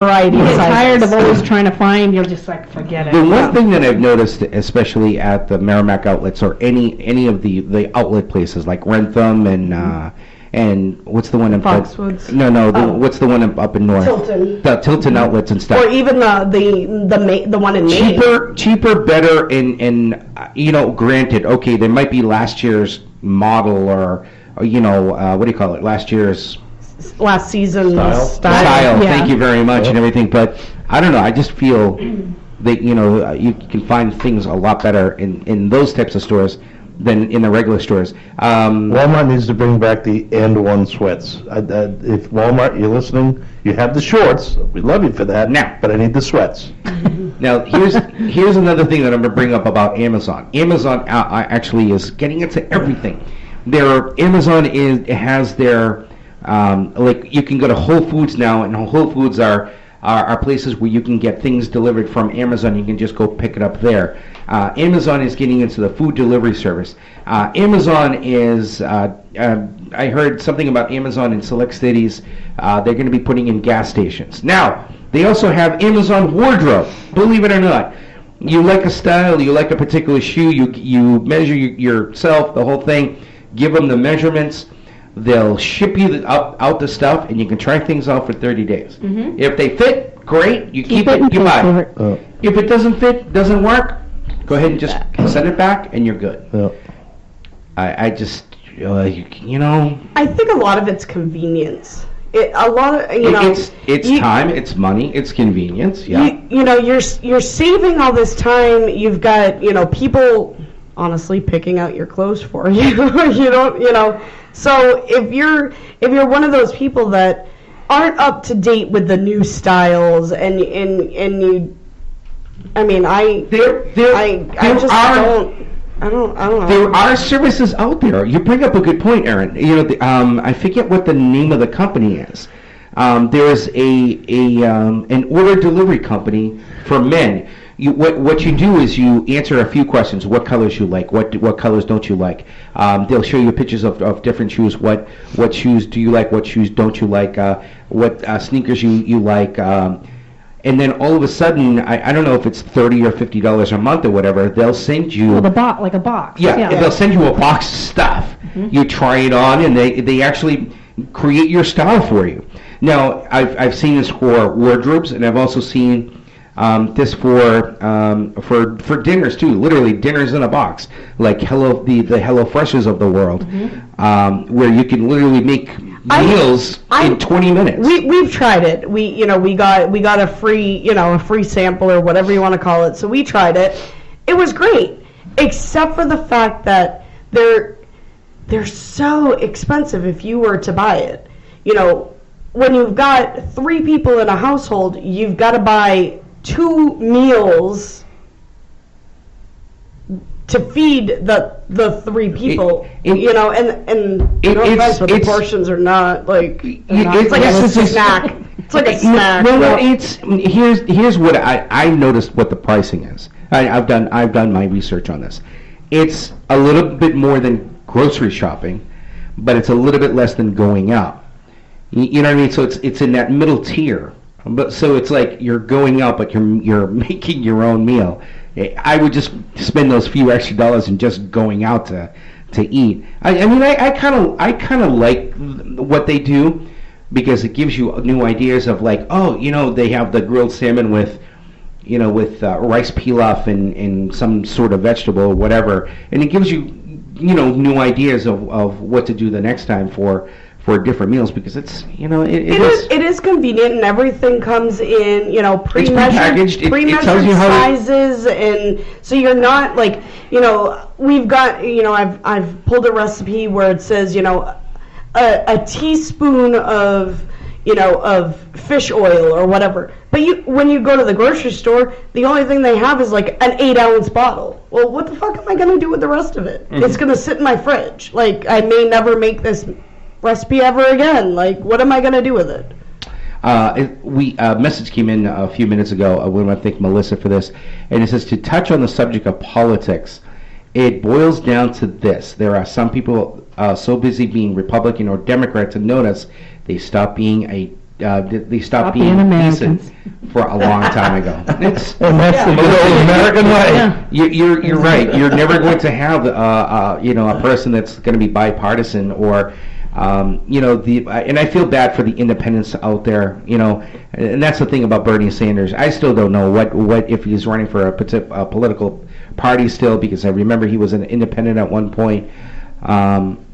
variety You of get sizes. tired of always trying to find, you're just like, forget it. The one thing that I've noticed, especially at the Merrimack outlets or any of the outlet places like Rentham and what's the one in Foxwoods? No, what's the one up in north? Tilton. The Tilton outlets and stuff. Or even the one in Maine. Cheaper, better, and granted, okay, there might be last year's model or what do you call it? Last year's Last season's style. Yeah. Thank you very much and everything, but I don't know. I just feel that you can find things a lot better in those types of stores than in the regular stores. Walmart needs to bring back the and one sweats. If Walmart, you're listening, you have the shorts. We love you for that. Now, but I need the sweats. Now, here's another thing that I'm going to bring up about Amazon. Amazon actually is getting into everything. Amazon has their like you can go to Whole Foods now, and Whole Foods are places where you can get things delivered from Amazon. You can just go pick it up there. Amazon is getting into the food delivery service. Amazon is, I heard something about Amazon in select cities. They're going to be putting in gas stations. Now, they also have Amazon Wardrobe, believe it or not. You like a style, you like a particular shoe, you measure yourself, the whole thing, give them the measurements. They'll ship you out the stuff, and you can try things out for 30 days. Mm-hmm. If they fit, great. You keep it, you buy it. If it doesn't fit, doesn't work, go ahead and just send it back, and you're good. I just, I think a lot of it's convenience. It's time, it's money, it's convenience. Yeah. You're saving all this time. You've got people honestly picking out your clothes for you. So if you're one of those people that aren't up to date with the new styles and you, I mean, I don't know. There are services out there. You bring up a good point, Aaron. I forget what the name of the company is. There's an order delivery company for men. What you do is you answer a few questions. What colors you like? What colors don't you like? They'll show you pictures of different shoes. What shoes do you like? What shoes don't you like? What sneakers you like? And then all of a sudden, I don't know if it's $30 or $50 a month or whatever. They'll send you like a box. Yeah, they'll send you a box of stuff. Mm-hmm. You try it on, and they actually create your style for you. Now, I've seen this for wardrobes, and I've also seen this for dinners too. Literally dinners in a box, like the Hello Freshes of the world, mm-hmm. Where you can literally make meals in 20 minutes. We've tried it. We got a free sample or whatever you want to call it. So we tried it. It was great, except for the fact that they're so expensive if you were to buy it. When you've got 3 people in a household, you've got to buy 2 meals to feed the 3 people, and the portions are not like it's like a snack. It's like a snack. No, here's what I noticed what the pricing is. I've done my research on this. It's a little bit more than grocery shopping, but it's a little bit less than going out. You know what I mean? So it's in that middle tier. But so it's like you're going out, but you're making your own meal. I would just spend those few extra dollars and just going out to eat. I kind of like what they do because it gives you new ideas of like, they have the grilled salmon with rice pilaf and some sort of vegetable or whatever, and it gives you new ideas of what to do the next time for different meals because it's it is convenient and everything comes in pre-measured sizes and so you're not like we've got I've pulled a recipe where it says a teaspoon of fish oil or whatever, but when you go to the grocery store the only thing they have is like an 8-ounce bottle. Well, what the fuck am I going to do with the rest of it? Mm-hmm. It's going to sit in my fridge. Like I may never make this recipe ever again. Like, what am I going to do with it? A message came in a few minutes ago. I want to thank Melissa for this. And it says, to touch on the subject of politics, it boils down to this. There are some people so busy being Republican or Democrat to notice they stop being a they stopped Stop being being Americans. decent for a long time ago. It's, And that's the good old American way. Yeah. you're right. You're never going to have a person that's going to be bipartisan or and I feel bad for the independents out there, and that's the thing about Bernie Sanders. I still don't know what if he's running for a political party still, because I remember he was an independent at one point. And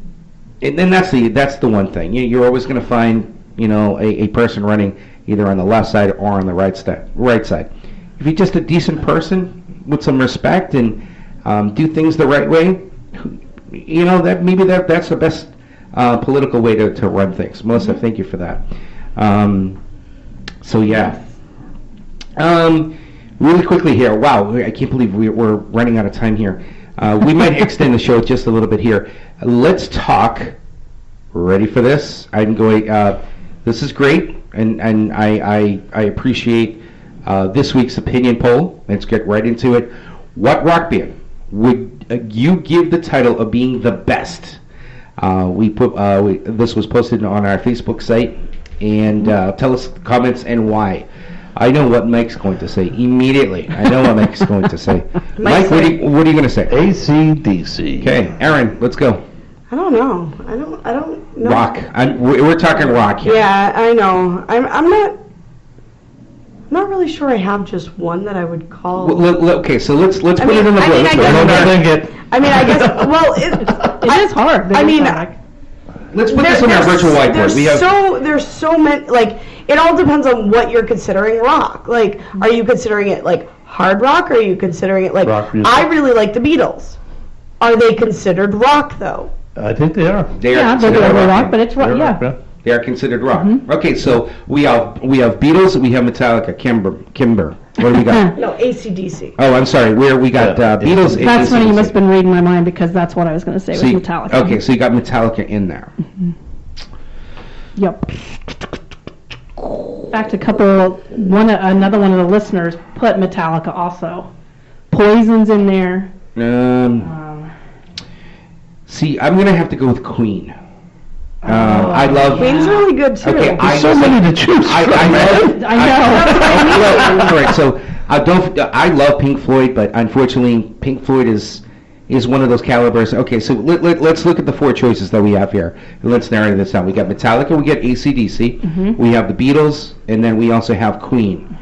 then that's the one thing. You're always going to find a person running either on the left side or on the right side. If you're just a decent person with some respect and do things the right way, that's the best political way to run things. Melissa, thank you for that. So yeah. Really quickly here. Wow, I can't believe we're running out of time here. We might extend the show just a little bit here. Let's talk. Ready for this? I'm going. This is great, and I appreciate this week's opinion poll. Let's get right into it. What rock band would you give the title of being the best? This was posted on our Facebook site, and tell us comments and why. I know what Mike's going to say immediately. I know what Mike's going to say. Mike, what are you going to say? AC/DC. Okay, Aaron, let's go. I don't know. I don't know. Rock. We're talking rock here. Yeah, I know. I'm not really sure I have just one that I would call. Okay, so let's put it in the vote. I guess. Well, It is hard. Let's put this on our virtual whiteboard. There's so many. Like, it all depends on what you're considering rock. Like, are you considering it like hard rock, or are you considering it like? Rock music. I really like the Beatles. Are they considered rock though? I think they are. They're rock, but it's rock. Yeah. They are considered rock. Okay, so we have Beatles, we have Metallica. Kimber. What do we got? No, AC/DC. Oh, I'm sorry. We got Beatles. That's funny. You must have been reading my mind, because that's what I was going to say, was Metallica. Okay, so you got Metallica in there. Yep. In fact, another one of the listeners put Metallica also. Poison's in there. See, I'm going to have to go with Queen. I love. Queen's really good too. Okay, There's so many to choose from. I know. All right, so I love Pink Floyd, but unfortunately, Pink Floyd is one of those calibers. Okay, so let's look at the four choices that we have here. Let's narrow this down. We got Metallica, we got AC/DC, we have the Beatles, and then we also have Queen.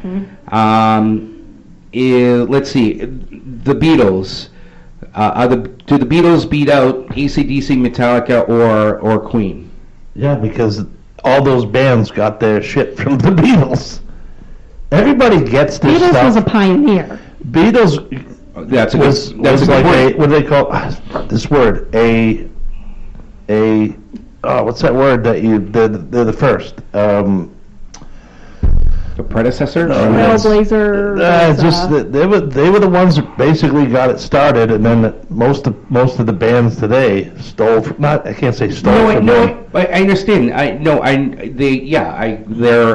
Let's see, the Beatles. Do the Beatles beat out AC/DC, Metallica, or Queen? Yeah, because all those bands got their shit from the Beatles. Everybody gets this Beatles stuff. was a pioneer. Beatles That's a was good like point. what do they call this word? What's that word that they're the first? The predecessor? Trailblazer. They were the ones that basically got it started, and then most of the bands today stole from, I can't say stole from them. I understand. They're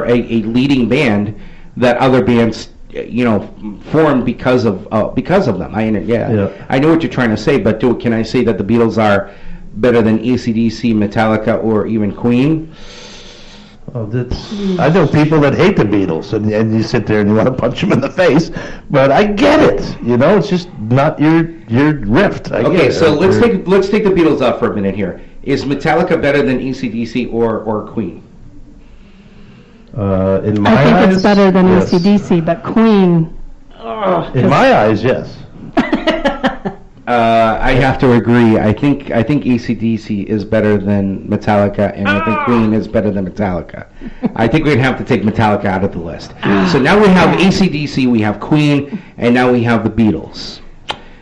a leading band that other bands formed because of them. I know what you're trying to say, but can I say that the Beatles are better than AC/DC, Metallica, or even Queen? I know people that hate the Beatles, and you sit there and you want to punch them in the face, but I get it. It's just not your rift. Okay, so let's take the Beatles out for a minute here. Is Metallica better than AC/DC or Queen? In my I think eyes, it's better than yes. AC/DC, but Queen. In my eyes, yes. I have to agree. I think AC/DC is better than Metallica, and I think Queen is better than Metallica. I think we'd have to take Metallica out of the list. So now we have AC/DC, we have Queen, and now we have the Beatles.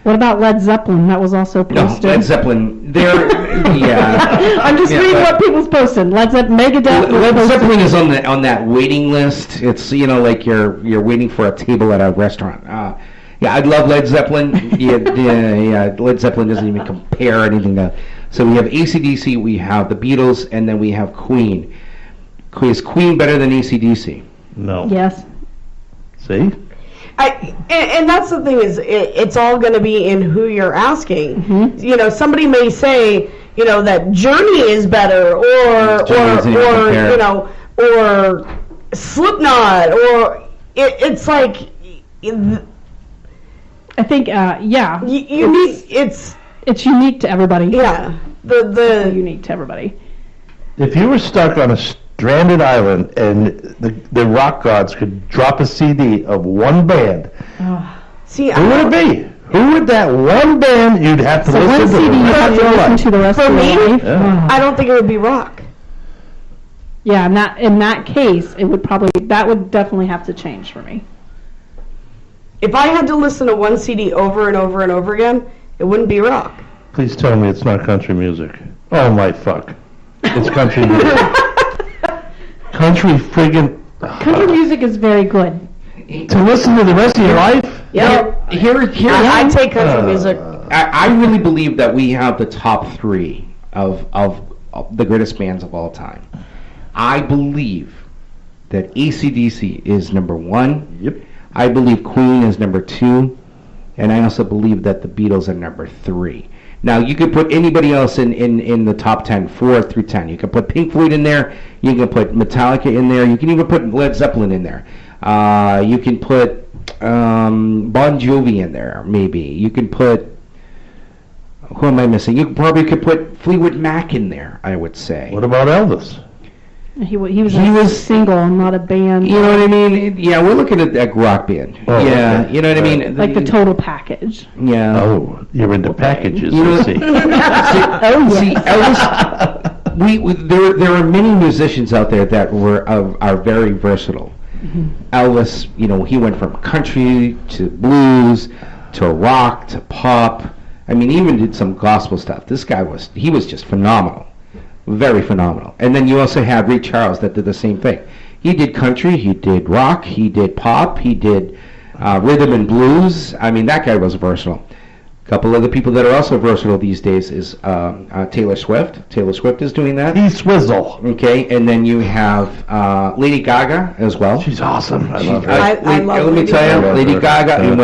What about Led Zeppelin? That was also posted. No, Led Zeppelin. Yeah. I'm just reading what people's posted. Led Zeppelin, Megadeth. Led Zeppelin is on that waiting list. It's like you're waiting for a table at a restaurant. Yeah, I love Led Zeppelin. Yeah, Led Zeppelin doesn't even compare anything to. So we have AC/DC, we have the Beatles, and then we have Queen. Is Queen better than AC/DC? No. Yes. See? And that's the thing, is it's all going to be in who you're asking. Somebody may say, that Journey is better, or or Slipknot, or it's like I think yeah, it's unique to everybody. Yeah, It's unique to everybody. If you were stuck on a stranded island and the rock gods could drop a CD of one band, see, who would it be? Who would that one band you'd have to listen one to? CD you have to listen to the rest of your life. Yeah. I don't think it would be rock. Yeah, in that case, it would that would definitely have to change for me. If I had to listen to one CD over and over and over again, it wouldn't be rock. Please tell me it's not country music. Oh my fuck. It's country music. Country friggin' Country music is very good. to listen to the rest of your life? Yep. I take country music. I really believe that we have the top 3 of the greatest bands of all time. I believe that AC/DC is number 1. Yep. I believe Queen is number 2. And I also believe that the Beatles are number 3. Now, you could put anybody else in the top 10, 4 through 10. You can put Pink Floyd in there. You can put Metallica in there. You can even put Led Zeppelin in there. You can put Bon Jovi in there, maybe. You can put... Who am I missing? You probably could put Fleetwood Mac in there, I would say. What about Elvis? He was single, not a band. You know what I mean? Yeah, we're looking at that rock band. Oh, yeah, okay. you know what I mean? Like the total package. Yeah. Oh, you're into packages, You know, I see. See, Elvis, there are many musicians out there that are very versatile. Mm-hmm. Elvis, he went from country to blues to rock to pop. I mean, he even did some gospel stuff. This guy was just phenomenal. Very phenomenal. And then you also had Ray Charles that did the same thing. He did country, he did rock, he did pop, he did rhythm and blues. I mean, that guy was versatile. A couple other people that are also versatile these days is Taylor Swift. Taylor Swift is doing that. He's Swizzle. Okay, and then you have Lady Gaga as well. She's awesome. I love her. I love Let me Lady tell you, Gaga. Lady Gaga, and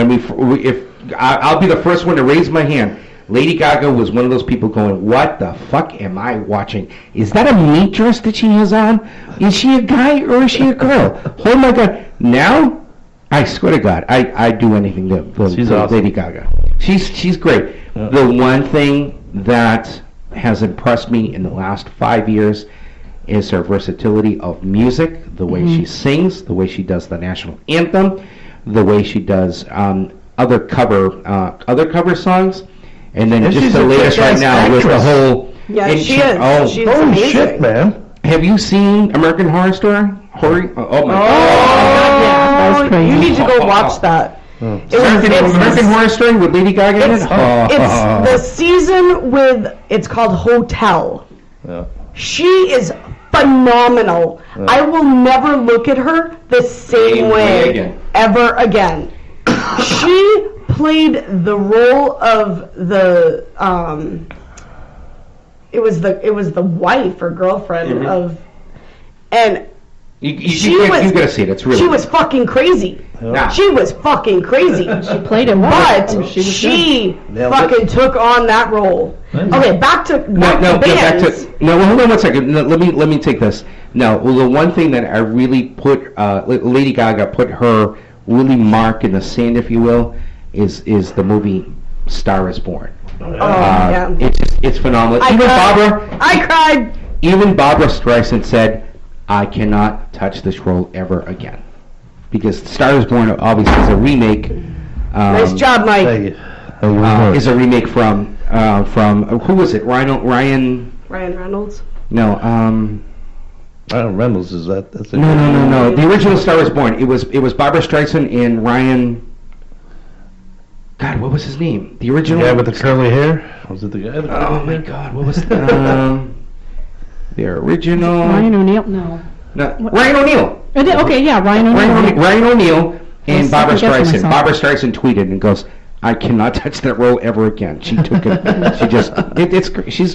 I'll be the first one to raise my hand. Lady Gaga was one of those people going, what the fuck am I watching? Is that a meat dress that she has on? Is she a guy or is she a girl? Oh my God. Now, I swear to God, I do anything to She's awesome. Lady Gaga. She's great. Yeah. The one thing that has impressed me in the last 5 years is her versatility of music, the way she sings, the way she does the national anthem, the way she does other cover songs. And then And just she's the a latest right kick-ass now with the actress. whole... Yeah, and she is. Oh, She's Holy amazing. shit, man. have you seen American Horror Story? Oh my God. Yeah, that was crazy. You need to go watch that. It American Horror Story with Lady Gaga in it? It's the season with, it's called Hotel. Yeah. She is phenomenal. I will never look at her the same way again. ever again. She played the role of the it was the wife or girlfriend of, and You gotta see it. It's really she was fucking crazy. Nah. She was fucking crazy. She played it well. But She was she Nailed fucking took on that role. Okay, back to bands. Well, hold on one second. No, let me take this. No, well, the one thing that I really put Lady Gaga put her really mark in the sand, if you will, is the movie Star Is Born. Yeah. It's phenomenal. I cried. Even Barbara Streisand said, I cannot touch this role ever again. Because Star Is Born obviously is a remake. Nice job, Mike. Is a remake from who was it? Ryan Reynolds. No, Ryan Reynolds, is that? That's No. The original Star Is Born. It was Barbara Streisand and Ryan. God, what was his name? The original guy with the curly hair? Was it the guy with the curly Oh my hair? God, what was the original? Ryan O'Neal? No. Ryan O'Neal. Okay, yeah, Ryan O'Neal. Ryan O'Neal and I Barbara second-guessing Streisand. myself. Barbara Streisand tweeted and goes, "I cannot touch that role ever again." She took it. She just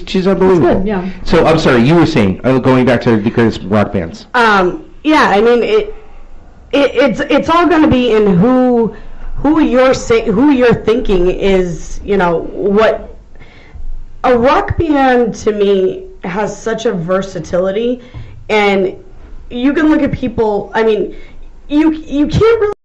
she's unbelievable. Good, yeah. So I'm sorry, you were saying going back to the greatest rock bands. Yeah, I mean it's all going to be in who you're thinking is, what a rock band to me has such a versatility, and you can look at people, I mean, you can't really